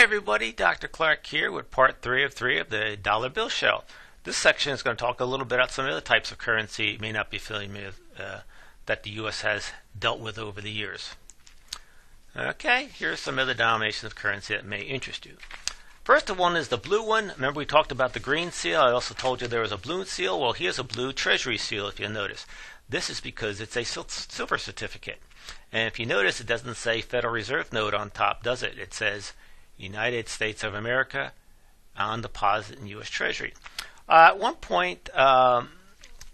everybody, Dr. Clark here with part 3 of the dollar bill show. This section is going to talk a little bit about some other types of currency you may not be familiar with that the U.S. has dealt with over the years. Okay, here's some other denominations of currency that may interest you. First one is the blue one. Remember we talked about the green seal. I also told you there was a blue seal. Well, here's a blue treasury seal if you notice. This is because it's a silver certificate. And if you notice, it doesn't say Federal Reserve note on top, does it? It says United States of America on deposit in U.S. Treasury. At one point,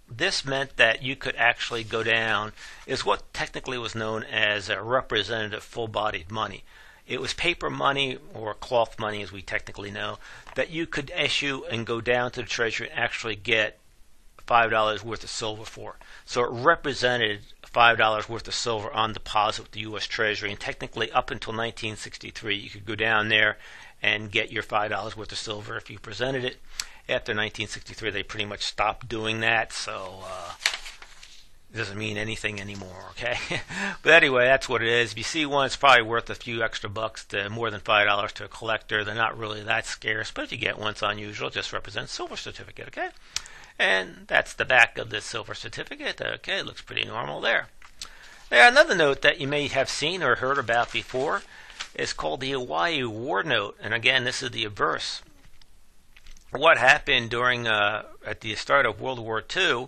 this meant that you could actually go down, is what technically was known as a representative full-bodied money. It was paper money, or cloth money as we technically know, that you could issue and go down to the Treasury and actually get $5 worth of silver for. So it represented $5 worth of silver on deposit with the U.S. Treasury, and technically up until 1963 you could go down there and get your $5 worth of silver if you presented it. After 1963 they pretty much stopped doing that, so it doesn't mean anything anymore, okay? But anyway, that's what it is. If you see one, it's probably worth a few extra bucks, to more than $5 to a collector. They're not really that scarce, but if you get one, it's unusual. It just represents silver certificate, okay? And that's the back of this silver certificate. Okay, it looks pretty normal there. Now, another note that you may have seen or heard about before is called the Hawaii War Note. And again, this is the obverse. What happened during at the start of World War II,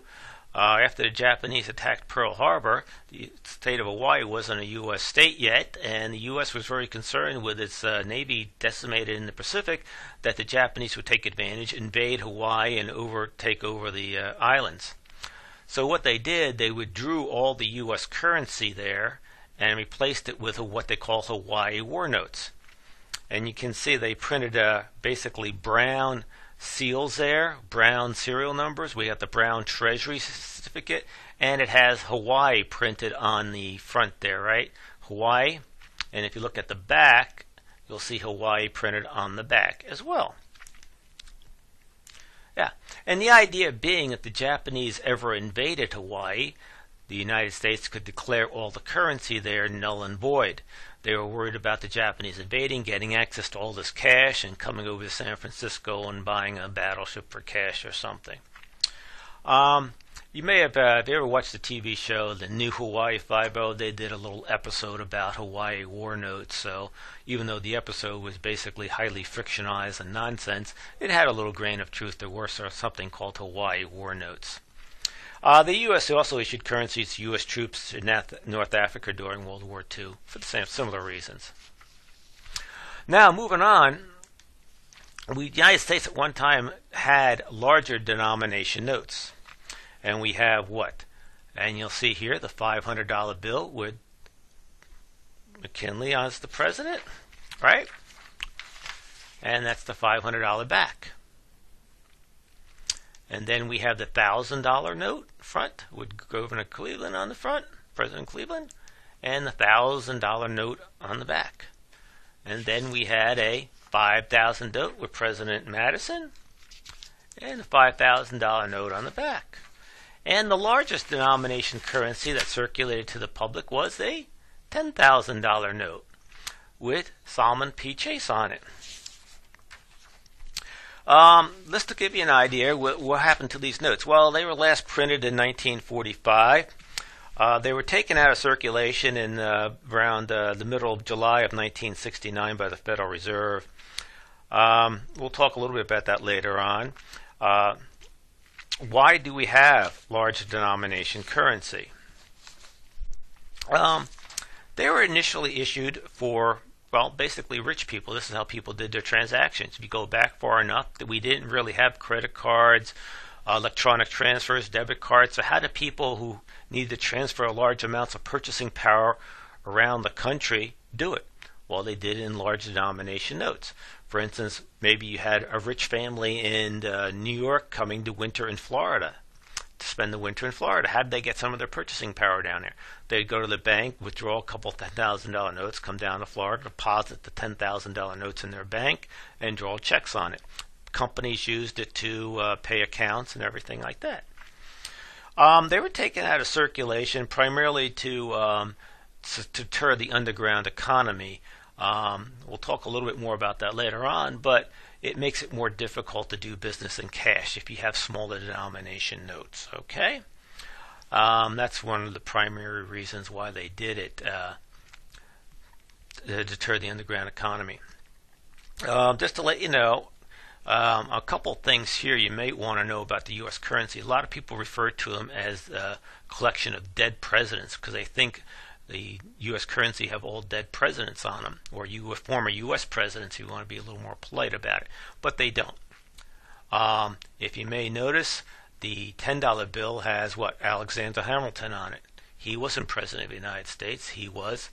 after the Japanese attacked Pearl Harbor, the state of Hawaii wasn't a U.S. state yet, and the U.S. was very concerned with its Navy decimated in the Pacific that the Japanese would take advantage, invade Hawaii, and take over the islands. So what they did, they withdrew all the U.S. currency there and replaced it with what they call Hawaii War Notes. And you can see they printed basically brown seals there, brown serial numbers. We got the brown treasury certificate, and it has Hawaii printed on the front there, right? Hawaii. And if you look at the back, you'll see Hawaii printed on the back as well. Yeah, and the idea being if the Japanese ever invaded Hawaii, the United States could declare all the currency there null and void. They were worried about the Japanese invading, getting access to all this cash, and coming over to San Francisco and buying a battleship for cash or something. You may have, if you ever watched the TV show, The New Hawaii Five-0, they did a little episode about Hawaii War Notes. So even though the episode was basically highly fictionalized and nonsense, it had a little grain of truth. There were something called Hawaii War Notes. The U.S. also issued currencies to U.S. troops in North Africa during World War II for the similar reasons. Now, moving on, the United States at one time had larger denomination notes. And we have what? And you'll see here the $500 bill with McKinley as the president, right? And that's the $500 back. And then we have the $1,000 note front with Governor Cleveland on the front, President Cleveland, and the $1,000 note on the back. And then we had a $5,000 note with President Madison, and a $5,000 note on the back. And the largest denomination currency that circulated to the public was a $10,000 note with Salmon P. Chase on it. Just to give you an idea, what happened to these notes? Well, they were last printed in 1945. They were taken out of circulation in around the middle of July of 1969 by the Federal Reserve. We'll talk a little bit about that later on. Why do we have large denomination currency? They were initially issued for, well, basically rich people. This is how people did their transactions. If you go back far enough, that we didn't really have credit cards, electronic transfers, debit cards. So how do people who needed to transfer large amounts of purchasing power around the country do it? Well, they did it in large denomination notes. For instance, maybe you had a rich family in New York coming to winter in Florida, to spend the winter in Florida. How did they get some of their purchasing power down there? They'd go to the bank, withdraw a couple $10,000 notes, come down to Florida, deposit the $10,000 notes in their bank, and draw checks on it. Companies used it to pay accounts and everything like that. They were taken out of circulation primarily to deter the underground economy. We'll talk a little bit more about that later on, but it makes it more difficult to do business in cash if you have smaller denomination notes. Okay, that's one of the primary reasons why they did it, to deter the underground economy. Just to let you know, a couple things here you may want to know about the U.S. currency. A lot of people refer to them as a collection of dead presidents because they think the U.S. currency have all dead presidents on them, or former U.S. presidents who want to be a little more polite about it, but they don't. If you may notice, the $10 bill has what? Alexander Hamilton on it. He wasn't president of the United States. He was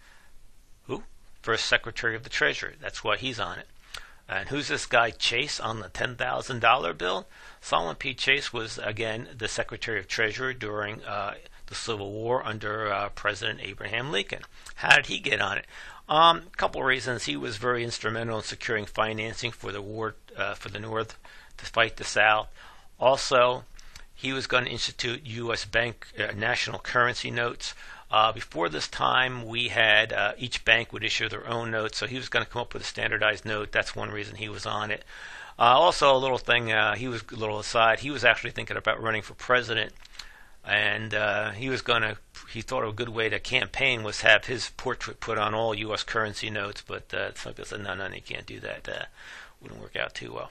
who? First Secretary of the Treasury. That's why he's on it. And who's this guy Chase on the $10,000 bill? Solomon P. Chase was, again, the Secretary of Treasury during the Civil War under President Abraham Lincoln. How did he get on it? A couple of reasons. He was very instrumental in securing financing for the war for the North to fight the South. Also, he was going to institute U.S. bank national currency notes. Before this time, we had each bank would issue their own notes, so he was going to come up with a standardized note. That's one reason he was on it. Also, a little thing, he was a little aside. He was actually thinking about running for president, and he thought a good way to campaign was have his portrait put on all U.S. currency notes. But some people said, no, you can't do that. Wouldn't work out too well.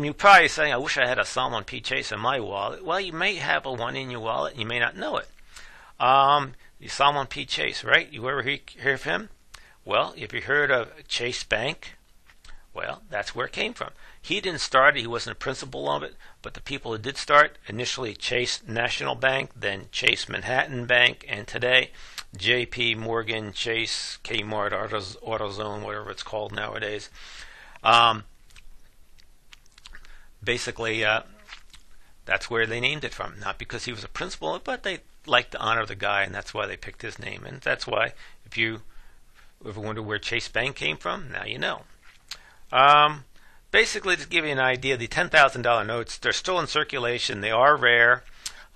You're probably saying, I wish I had a Solomon P. Chase in my wallet. Well, you may have a one in your wallet, and you may not know it. Solomon P. Chase, right? You ever hear of him? Well, if you heard of Chase Bank, well, that's where it came from. He didn't start it. He wasn't a principal of it, but the people who did start, initially Chase National Bank, then Chase Manhattan Bank, and today J.P. Morgan, Chase, Kmart, AutoZone, whatever it's called nowadays. Basically, that's where they named it from. Not because he was a principal, but they liked to honor the guy, and that's why they picked his name. And that's why, if you ever wonder where Chase Bank came from, now you know. Basically, to give you an idea, the $10,000 notes, they're still in circulation. They are rare.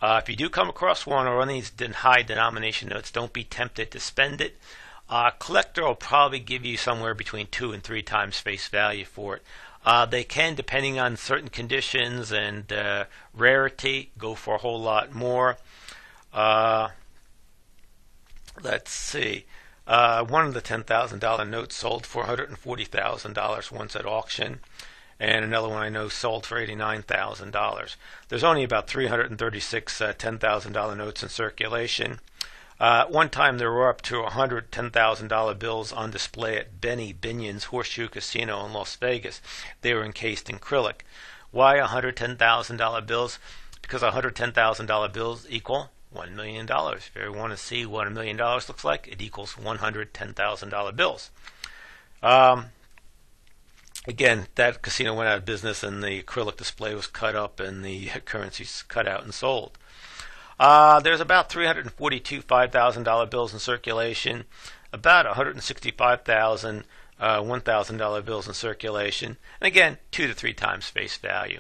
If you do come across one or one of these high denomination notes, don't be tempted to spend it. Collector will probably give you somewhere between 2 and 3 times face value for it. They can, depending on certain conditions and rarity, go for a whole lot more. Let's see. One of the $10,000 notes sold for $140,000 once at auction, and another one I know sold for $89,000. There's only about 336 $10,000 notes in circulation. One time there were up to 100 $10,000 bills on display at Benny Binion's Horseshoe Casino in Las Vegas. They were encased in acrylic. Why 100 $10,000 bills? Because 100 $10,000 bills equal $1 million. If you ever want to see what $1 million looks like, it equals 100 $10,000 bills. Again, that casino went out of business and the acrylic display was cut up and the currencies cut out and sold. There's about 342 $5,000 bills in circulation, about 165,000 $1,000 bills in circulation, and again, 2 to 3 times face value.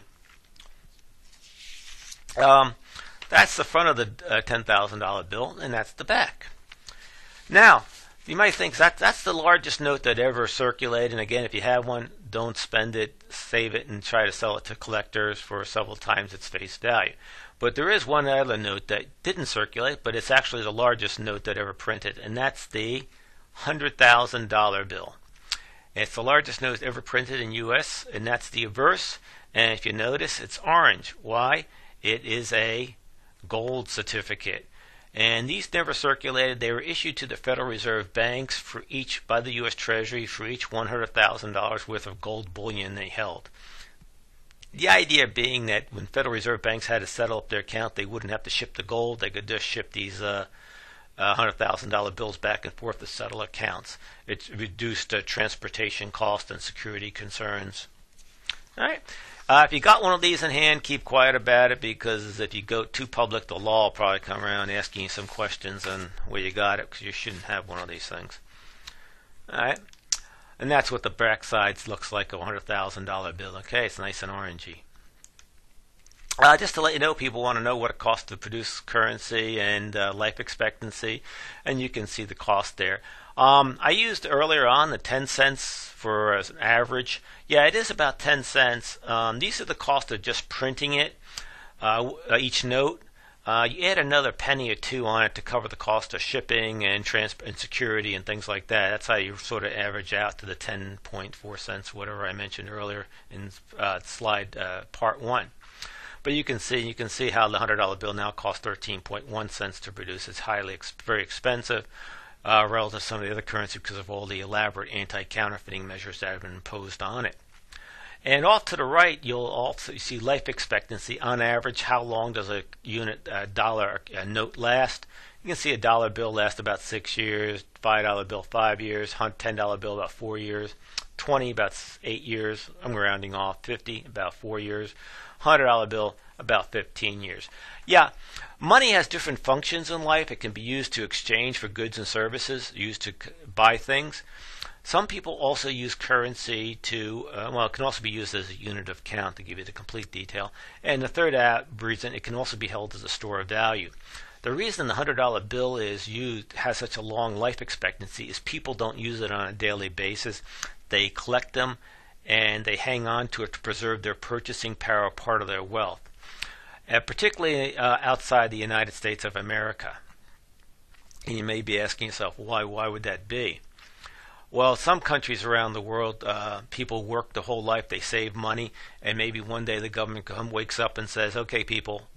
That's the front of the $10,000 bill, and that's the back. Now, you might think that's the largest note that ever circulated. And again, if you have one, don't spend it, save it, and try to sell it to collectors for several times its face value. But there is one other note that didn't circulate, but it's actually the largest note that ever printed, and that's the $100,000 bill. It's the largest note ever printed in U.S., and that's the reverse. And if you notice, it's orange. Why? It is a gold certificate. And these never circulated. They were issued to the Federal Reserve banks for each, by the U.S. Treasury, for each $100,000 worth of gold bullion they held. The idea being that when Federal Reserve banks had to settle up their account, they wouldn't have to ship the gold. They could just ship these $100,000 bills back and forth to settle accounts. It reduced transportation costs and security concerns. All right. If you got one of these in hand, keep quiet about it, because if you go too public, the law will probably come around asking you some questions on where you got it, because you shouldn't have one of these things. All right. And that's what the back side looks like, a $100,000 bill. Okay, it's nice and orangey. Just to let you know, people want to know what it costs to produce currency and life expectancy, and you can see the cost there. I used earlier on the 10 cents for as an average. Yeah, it is about 10 cents. These are the cost of just printing it, each note. You add another penny or two on it to cover the cost of shipping and and security and things like that. That's how you sort of average out to the 10.4 cents, whatever I mentioned earlier in slide part 1. But you can see how the $100 bill now costs 13.1 cents to produce. It's very expensive relative to some of the other currency because of all the elaborate anti-counterfeiting measures that have been imposed on it. And off to the right, you'll also see life expectancy on average. How long does a dollar note last? You can see a dollar bill lasts about 6 years, $5 bill 5 years, $10 bill about 4 years, 20 about 8 years. I'm rounding off. 50 about 4 years, $100 bill about 15 years. Yeah, money has different functions in life. It can be used to exchange for goods and services, used to buy things. Some people also use currency to, it can also be used as a unit of count, to give you the complete detail. And the third reason, it can also be held as a store of value. The reason the $100 bill has such a long life expectancy is people don't use it on a daily basis. They collect them and they hang on to it to preserve their purchasing power, part of their wealth, particularly outside the United States of America. And you may be asking yourself, why would that be? Well, some countries around the world, people work the whole life, they save money, and maybe one day the government wakes up and says, okay, people,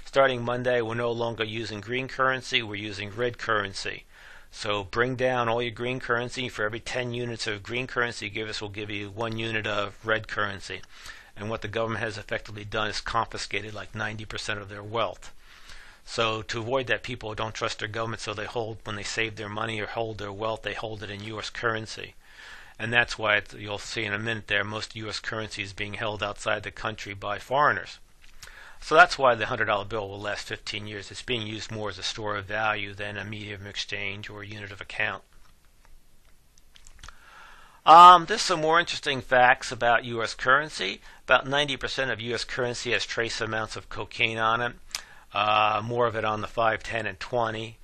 starting Monday, we're no longer using green currency, we're using red currency. So bring down all your green currency. For every 10 units of green currency you give us, we'll give you 1 unit of red currency. And what the government has effectively done is confiscated like 90% of their wealth. So to avoid that, people don't trust their government, so they hold, when they save their money or hold their wealth, they hold it in U.S. currency. And that's why you'll see in a minute there, most U.S. currency is being held outside the country by foreigners. So that's why the $100 bill will last 15 years. It's being used more as a store of value than a medium of exchange or a unit of account. There's some more interesting facts about U.S. currency. About 90% of U.S. currency has trace amounts of cocaine on it. More of it on the 5, 10, and 20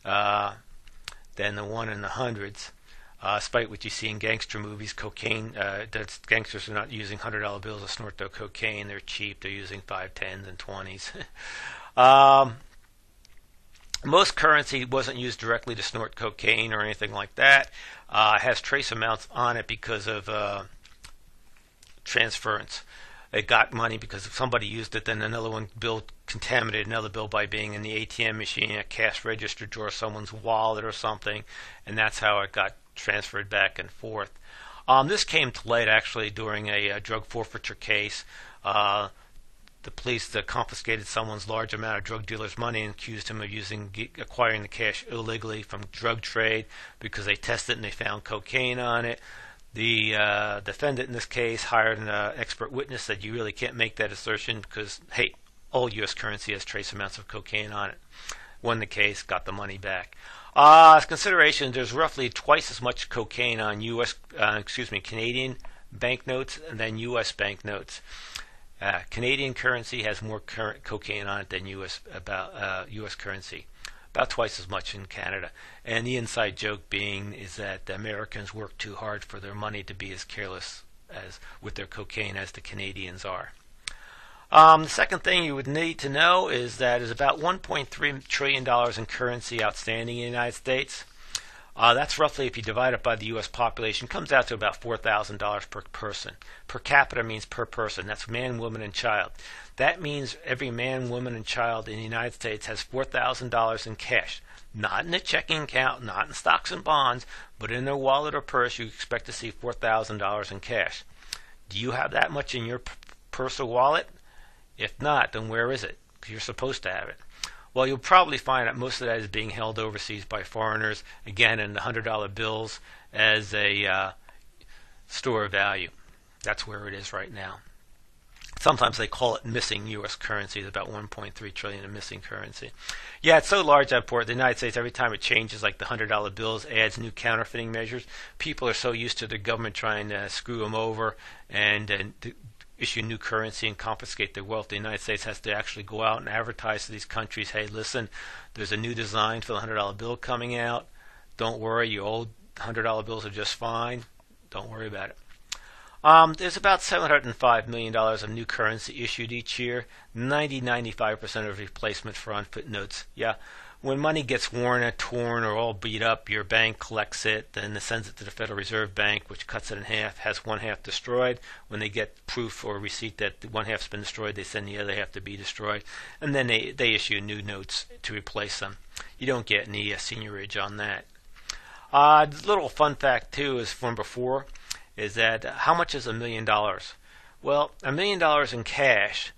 than the 1 in the hundreds. Despite what you see in gangster movies, cocaine, gangsters are not using $100 bills to snort their cocaine. They're cheap. They're using 5, 10s, and 20s. Most currency wasn't used directly to snort cocaine or anything like that. It has trace amounts on it because of transference. It got money because if somebody used it, then another bill contaminated another bill by being in the ATM machine, a cash register drawer, someone's wallet or something, and that's how it got transferred back and forth. This came to light actually during a drug forfeiture case. The police confiscated someone's large amount of drug dealer's money and accused him of acquiring the cash illegally from drug trade because they tested it and they found cocaine on it. The defendant in this case hired an expert witness that you really can't make that assertion because, hey, all U.S. currency has trace amounts of cocaine on it. Won the case, got the money back. As consideration, there's roughly twice as much cocaine on Canadian banknotes than U.S. banknotes. Canadian currency has more cocaine on it than U.S. currency. About twice as much in Canada. And the inside joke being is that the Americans work too hard for their money to be as careless as with their cocaine as the Canadians are. The second thing you would need to know is that there's about $1.3 trillion in currency outstanding in the United States. That's roughly, if you divide it by the U.S. population, comes out to about $4,000 per person. Per capita means per person. That's man, woman, and child. That means every man, woman, and child in the United States has $4,000 in cash. Not in a checking account, not in stocks and bonds, but in their wallet or purse, you expect to see $4,000 in cash. Do you have that much in your purse or wallet? If not, then where is it? Because you're supposed to have it. Well, you'll probably find that most of that is being held overseas by foreigners, again in the $100 bills as a store of value. That's where it is right now. Sometimes they call it missing U.S. currency. There's about $1.3 trillion in missing currency. Yeah, it's so large that the United States, every time it changes, like the $100 bills, adds new counterfeiting measures. People are so used to the government trying to screw them over and issue new currency and confiscate their wealth. The United States has to actually go out and advertise to these countries, hey, listen, there's a new design for the $100 bill coming out. Don't worry, your old $100 bills are just fine. Don't worry about it. There's about $705 million of new currency issued each year. 95% of replacement for unfit notes. Yeah, when money gets worn or torn or all beat up, your bank collects it, then sends it to the Federal Reserve Bank, which cuts it in half, has one half destroyed. When they get proof or receipt that one half's been destroyed, they send the other half to be destroyed, and then they issue new notes to replace them. You don't get any seniorage on that. The little fun fact, too, is from before, is that how much is $1 million? Well, $1 million in cash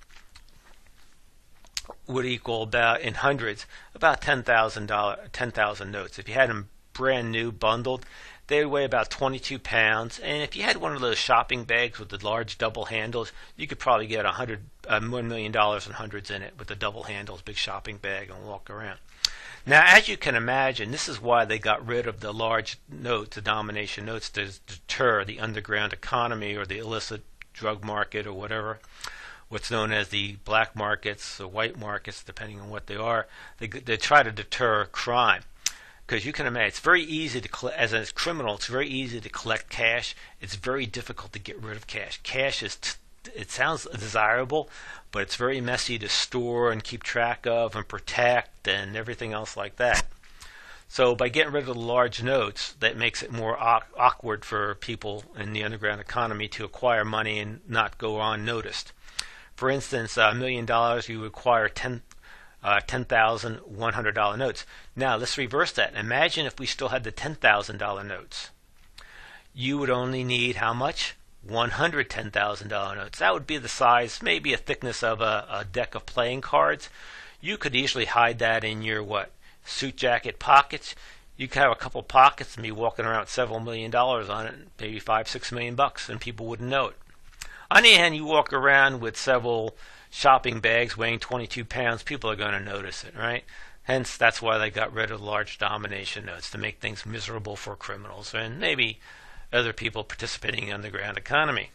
would equal about, in hundreds, about 10,000 notes. If you had them brand new, bundled, they would weigh about 22 pounds. And if you had one of those shopping bags with the large double handles, you could probably get $1 million in hundreds in it with the double handles, big shopping bag, and walk around. Now, as you can imagine, this is why they got rid of the large notes, the denomination notes, to deter the underground economy or the illicit drug market or whatever, what's known as the black markets or white markets, depending on what they are. They try to deter crime. Because you can imagine, it's very easy to as a criminal, it's very easy to collect cash. It's very difficult to get rid of cash. Cash is it sounds desirable, but it's very messy to store and keep track of and protect and everything else like that. So by getting rid of the large notes, that makes it more awkward for people in the underground economy to acquire money and not go unnoticed. For instance, $1 million, you acquire $10,100 notes. Now let's reverse that. Imagine if we still had the $10,000 notes. You would only need how much? $110,000 notes. That would be the size, maybe a thickness of a deck of playing cards. You could easily hide that in your suit jacket pockets. You could have a couple pockets and be walking around with several $1 million on it, maybe $5-6 million, and people wouldn't know it. On the other hand, you walk around with several shopping bags weighing 22 pounds, people are going to notice it, right? Hence, that's why they got rid of large denomination notes, to make things miserable for criminals and maybe other people participating in the underground economy.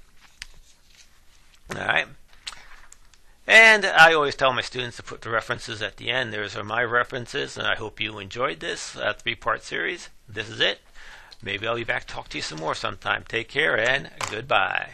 All right. And I always tell my students to put the references at the end. Those are my references, and I hope you enjoyed this 3-part series. This is it. Maybe I'll be back to talk to you some more sometime. Take care, and goodbye.